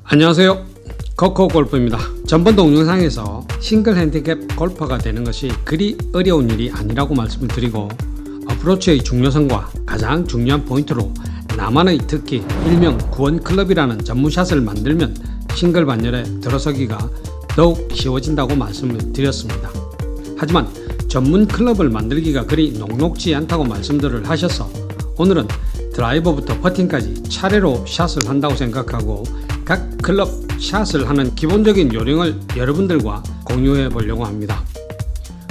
안녕하세요, 코코골프입니다. 전번 동영상에서 싱글 핸디캡 골퍼가 되는 것이 그리 어려운 일이 아니라고 말씀을 드리고, 어프로치의 중요성과 가장 중요한 포인트로 나만의 특기 일명 구원클럽이라는 전문샷을 만들면 싱글 반열에 들어서기가 더욱 쉬워진다고 말씀을 드렸습니다. 하지만 전문 클럽을 만들기가 그리 녹록지 않다고 말씀들을 하셔서 오늘은 드라이버부터 퍼팅까지 차례로 샷을 한다고 생각하고 각 클럽 샷을 하는 기본적인 요령을 여러분들과 공유해 보려고 합니다.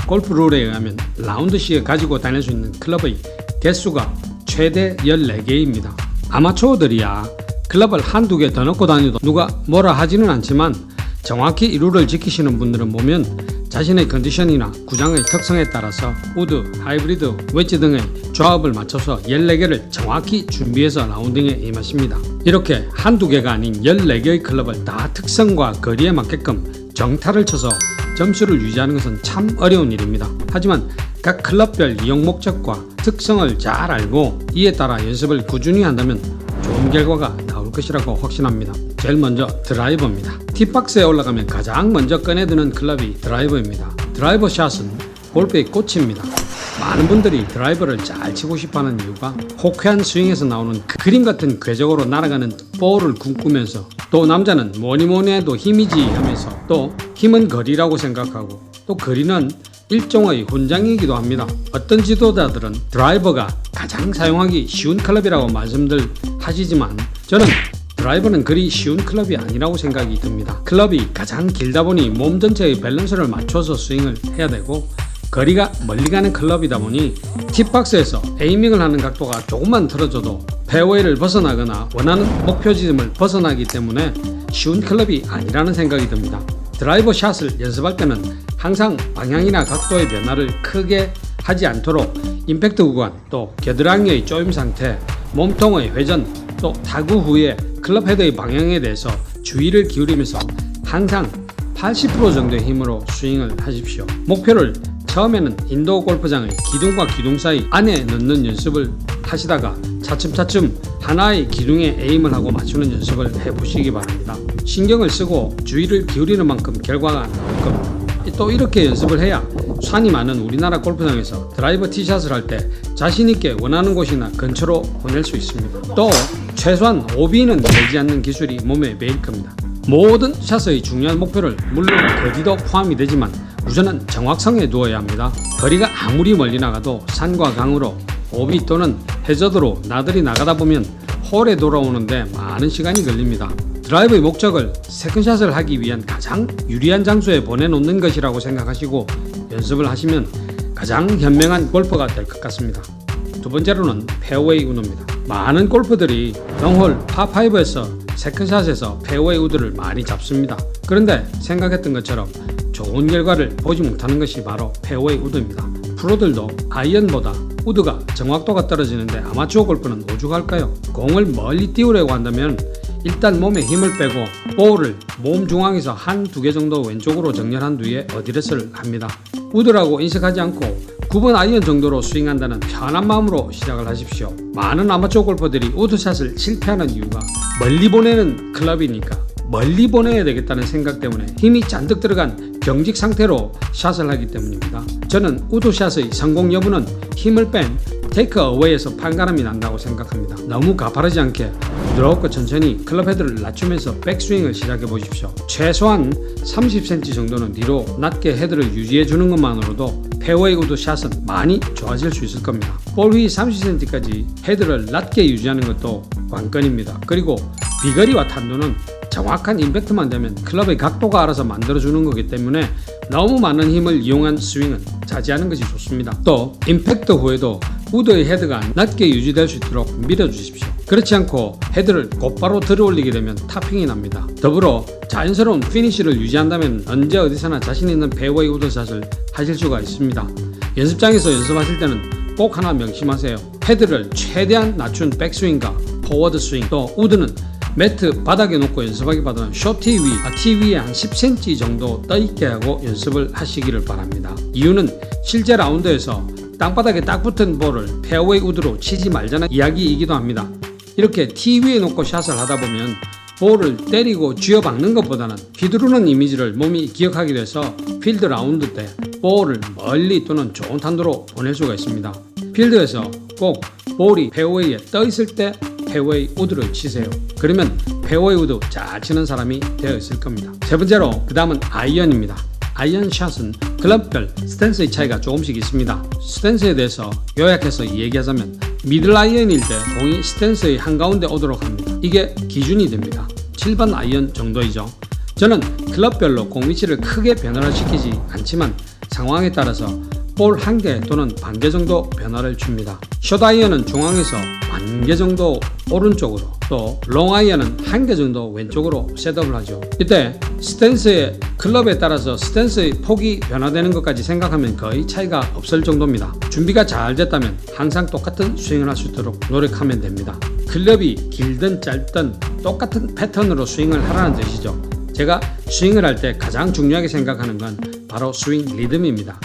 골프 룰에 의하면 라운드 시에 가지고 다닐 수 있는 클럽의 개수가 최대 14개입니다. 아마추어들이야 클럽을 한두 개 더 넣고 다녀도 누가 뭐라 하지는 않지만, 정확히 이 룰을 지키시는 분들은 보면 자신의 컨디션이나 구장의 특성에 따라서 우드, 하이브리드, 웨지 등의 조합을 맞춰서 14개를 정확히 준비해서 라운딩에 임하십니다. 이렇게 한두 개가 아닌 14개의 클럽을 다 특성과 거리에 맞게끔 정타를 쳐서 점수를 유지하는 것은 참 어려운 일입니다. 하지만 각 클럽별 이용 목적과 특성을 잘 알고 이에 따라 연습을 꾸준히 한다면 좋은 결과가 나올 것이라고 확신합니다. 제일 먼저 드라이버입니다. 티박스에 올라가면 가장 먼저 꺼내드는 클럽이 드라이버입니다. 드라이버 샷은 골프의 꽃입니다. 많은 분들이 드라이버를 잘 치고 싶어하는 이유가 호쾌한 스윙에서 나오는 그림 같은 궤적으로 날아가는 볼을 꿈꾸면서, 또 남자는 뭐니 해도 힘이지 하면서, 또 힘은 거리라고 생각하고, 또 거리는 일종의 훈장이기도 합니다. 어떤 지도자들은 드라이버가 가장 사용하기 쉬운 클럽이라고 말씀들 하시지만, 저는 드라이버는 그리 쉬운 클럽이 아니라고 생각이 듭니다. 클럽이 가장 길다 보니 몸 전체의 밸런스를 맞춰서 스윙을 해야 되고, 거리가 멀리 가는 클럽이다 보니 팁박스에서 에이밍을 하는 각도가 조금만 틀어져도 페어웨이를 벗어나거나 원하는 목표 지점을 벗어나기 때문에 쉬운 클럽이 아니라는 생각이 듭니다. 드라이버 샷을 연습할 때는 항상 방향이나 각도의 변화를 크게 하지 않도록 임팩트 구간, 또 겨드랑이의 조임 상태, 몸통의 회전, 또 타구 후에 클럽 헤드의 방향에 대해서 주의를 기울이면서 항상 80% 정도의 힘으로 스윙을 하십시오. 목표를 처음에는 인도어 골프장의 기둥과 기둥 사이 안에 넣는 연습을 하시다가 차츰차츰 하나의 기둥에 에임을 하고 맞추는 연습을 해보시기 바랍니다. 신경을 쓰고 주의를 기울이는 만큼 결과가 나올 겁니다. 또 이렇게 연습을 해야 산이 많은 우리나라 골프장에서 드라이버 티샷을 할 때 자신있게 원하는 곳이나 근처로 보낼 수 있습니다. 또 최소한 OB는 내지 않는 기술이 몸에 배일 겁니다. 모든 샷의 중요한 목표를 물론 거리도 포함이 되지만 우선은 정확성에 두어야 합니다. 거리가 아무리 멀리 나가도 산과 강으로 오비 또는 해저드로 나들이 나가다 보면 홀에 돌아오는데 많은 시간이 걸립니다. 드라이브의 목적을 세컨샷을 하기 위한 가장 유리한 장소에 보내놓는 것이라고 생각하시고 연습을 하시면 가장 현명한 골퍼가 될 것 같습니다. 두 번째로는 페어웨이 우드입니다. 많은 골퍼들이 롱홀 파5에서 세컨샷에서 페어웨이 우드를 많이 잡습니다. 그런데 생각했던 것처럼 좋은 결과를 보지 못하는 것이 바로 페어웨이 우드입니다. 프로들도 아이언보다 우드가 정확도가 떨어지는데 아마추어 골프는 오죽할까요? 공을 멀리 띄우려고 한다면 일단 몸에 힘을 빼고 볼을 몸 중앙에서 한두 개 정도 왼쪽으로 정렬한 뒤에 어드레스를 합니다. 우드라고 인식하지 않고 9번 아이언 정도로 스윙한다는 편한 마음으로 시작을 하십시오. 많은 아마추어 골퍼들이 우드샷을 실패하는 이유가 멀리 보내는 클럽이니까 멀리 보내야 되겠다는 생각 때문에 힘이 잔뜩 들어간 경직 상태로 샷을 하기 때문입니다. 저는 우드샷의 성공 여부는 힘을 뺀 테이크 어웨이에서 판가름이 난다고 생각합니다. 너무 가파르지 않게 부드럽고 천천히 클럽 헤드를 낮추면서 백스윙을 시작해 보십시오. 최소한 30cm 정도는 뒤로 낮게 헤드를 유지해 주는 것만으로도 페어웨이 우드 샷은 많이 좋아질 수 있을 겁니다. 볼 위 30cm까지 헤드를 낮게 유지하는 것도 관건입니다. 그리고 비거리와 탄도는 정확한 임팩트만 되면 클럽의 각도가 알아서 만들어주는 거기 때문에 너무 많은 힘을 이용한 스윙은 자제하는 것이 좋습니다. 또 임팩트 후에도 우드의 헤드가 낮게 유지될 수 있도록 밀어주십시오. 그렇지 않고 헤드를 곧바로 들어올리게 되면 타핑이 납니다. 더불어 자연스러운 피니쉬를 유지한다면 언제 어디서나 자신 있는 페어웨이 우드샷을 하실 수가 있습니다. 연습장에서 연습하실 때는 꼭 하나 명심하세요. 헤드를 최대한 낮춘 백스윙과 포워드 스윙, 또 우드는 매트 바닥에 놓고 연습하기보다는 숏티 위에 한 10cm 정도 떠있게 하고 연습을 하시기를 바랍니다. 이유는 실제 라운드에서 땅바닥에 딱 붙은 볼을 페어웨이 우드로 치지 말자는 이야기이기도 합니다. 이렇게 티 위에 놓고 샷을 하다 보면 볼을 때리고 쥐어박는 것보다는 휘두르는 이미지를 몸이 기억하게 돼서 필드 라운드 때 볼을 멀리 또는 좋은 탄도로 보낼 수가 있습니다. 필드에서 꼭 볼이 페어웨이에 떠 있을 때 페어웨이 우드를 치세요. 그러면 페어웨이 우드 잘 치는 사람이 되어 있을 겁니다. 세 번째로 그 다음은 아이언입니다. 아이언샷은 클럽별 스탠스의 차이가 조금씩 있습니다. 스탠스에 대해서 요약해서 얘기하자면 미들 아이언일 때 공이 스탠스의 한가운데 오도록 합니다. 이게 기준이 됩니다. 7번 아이언 정도이죠. 저는 클럽별로 공 위치를 크게 변화를 시키지 않지만 상황에 따라서 볼 1개 또는 반 개 정도 변화를 줍니다. 숏 아이언은 중앙에서 반 개 정도 오른쪽으로, 또 롱 아이언은 1개 정도 왼쪽으로 셋업을 하죠. 이때 스탠스의 클럽에 따라서 스탠스의 폭이 변화되는 것까지 생각하면 거의 차이가 없을 정도입니다. 준비가 잘 됐다면 항상 똑같은 스윙을 할 수 있도록 노력하면 됩니다. 클럽이 길든 짧든 똑같은 패턴으로 스윙을 하라는 뜻이죠. 제가 스윙을 할 때 가장 중요하게 생각하는 건 바로 스윙 리듬입니다.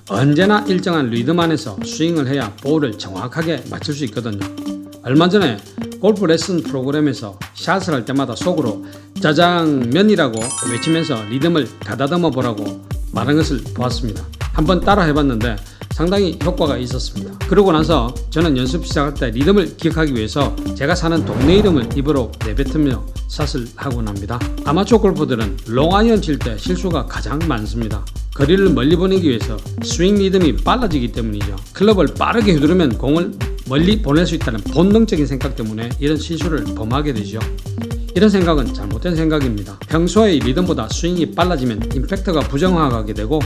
언제나 일정한 리듬 안에서 스윙을 해야 볼을 정확하게 맞출 수 있거든요. 얼마 전에 골프 레슨 프로그램에서 샷을 할 때마다 속으로 짜장면이라고 외치면서 리듬을 가다듬어 보라고 말한 것을 보았습니다. 한번 따라 해봤는데 상당히 효과가 있었습니다. 그러고 나서 저는 연습 시작할 때 리듬을 기억하기 위해서 제가 사는 동네 이름을 입으로 내뱉으며 샷을 하곤 합니다. 아마추어 골퍼들은 롱아이언 칠 때 실수가 가장 많습니다. 거리를 멀리 보내기 위해서 스윙 리듬이 빨라지기 때문이죠. 클럽을 빠르게 휘두르면 공을 멀리 보낼 수 있다는 본능적인 생각 때문에 이런 실수를 범하게 되죠. 이런 생각은 잘못된 생각입니다. 평소의 리듬보다 스윙이 빨라지면 임팩트가 부정확하게 되고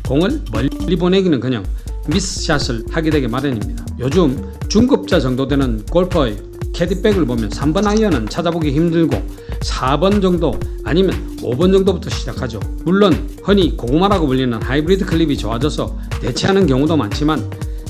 공을 멀리 보내기는커녕 미스샷을 하게 되게 마련입니다. 요즘 중급자 정도 되는 골퍼의 캐디백을 보면 3번 아이언은 찾아보기 힘들고 4번 정도 아니면 5번 정도부터 시작하죠. 물론 흔히 고구마라고 불리는 하이브리드 클립이 좋아져서 대체하는 경우도 많지만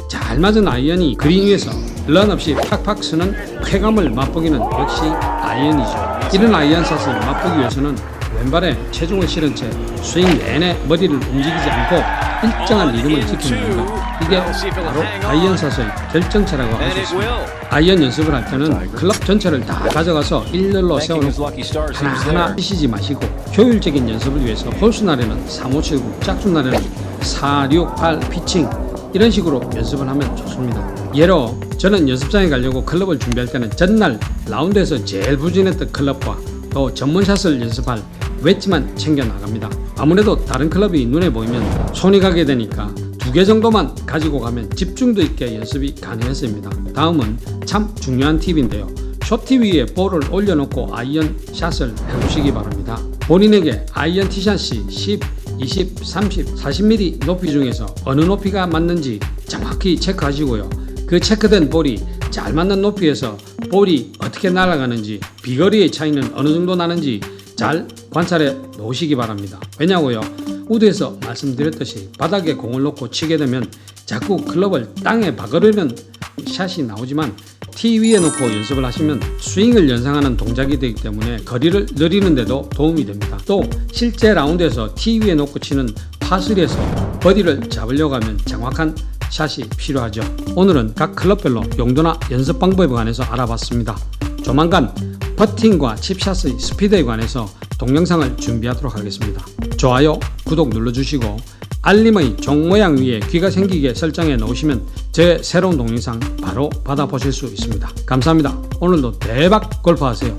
잘 맞은 아이언이 그린 위에서 런 없이 팍팍 쓰는 쾌감을 맛보기는 역시 아이언이죠. 이런 아이언샷을 맛보기 위해서는 왼발에 체중을 실은 채 스윙 내내 머리를 움직이지 않고 일정한 리듬을 지키는 것, 이게 바로 아이언샷의 결정체라고 할 수 있습니다. 아이언 연습을 할 때는 클럽 전체를 다 가져가서 일렬로 세워놓고 하나하나 치시지 마시고 효율적인 연습을 위해서 홀수 날에는 3, 5, 7, 9, 짝수 날에는 4, 6, 8 피칭 이런 식으로 연습을 하면 좋습니다. 예로 저는 연습장에 가려고 클럽을 준비할 때는 전날 라운드에서 제일 부진했던 클럽과 또 전문샷을 연습할 웨지만 챙겨 나갑니다. 아무래도 다른 클럽이 눈에 보이면 손이 가게 되니까 2개 정도만 가지고 가면 집중도 있게 연습이 가능했습니다. 다음은 참 중요한 팁인데요. 숏티 위에 볼을 올려놓고 아이언 샷을 해보시기 바랍니다. 본인에게 아이언 티샷이 10, 20, 30, 40mm 높이 중에서 어느 높이가 맞는지 정확히 체크하시고요. 그 체크된 볼이 잘 맞는 높이에서 볼이 어떻게 날아가는지, 비거리의 차이는 어느 정도 나는지 잘 관찰해 놓으시기 바랍니다. 왜냐고요? 우드에서 말씀드렸듯이 바닥에 공을 놓고 치게 되면 자꾸 클럽을 땅에 박으려는 샷이 나오지만 티 위에 놓고 연습을 하시면 스윙을 연상하는 동작이 되기 때문에 거리를 늘리는데도 도움이 됩니다. 또 실제 라운드에서 티 위에 놓고 치는 파3에서 버디를 잡으려고 하면 정확한 샷이 필요하죠. 오늘은 각 클럽별로 용도나 연습 방법에 관해서 알아봤습니다. 조만간 퍼팅과 칩샷의 스피드에 관해서 동영상을 준비하도록 하겠습니다. 좋아요, 구독 눌러주시고 알림의 종 모양 위에 귀가 생기게 설정해 놓으시면 제 새로운 동영상 바로 받아보실 수 있습니다. 감사합니다. 오늘도 대박 골프하세요.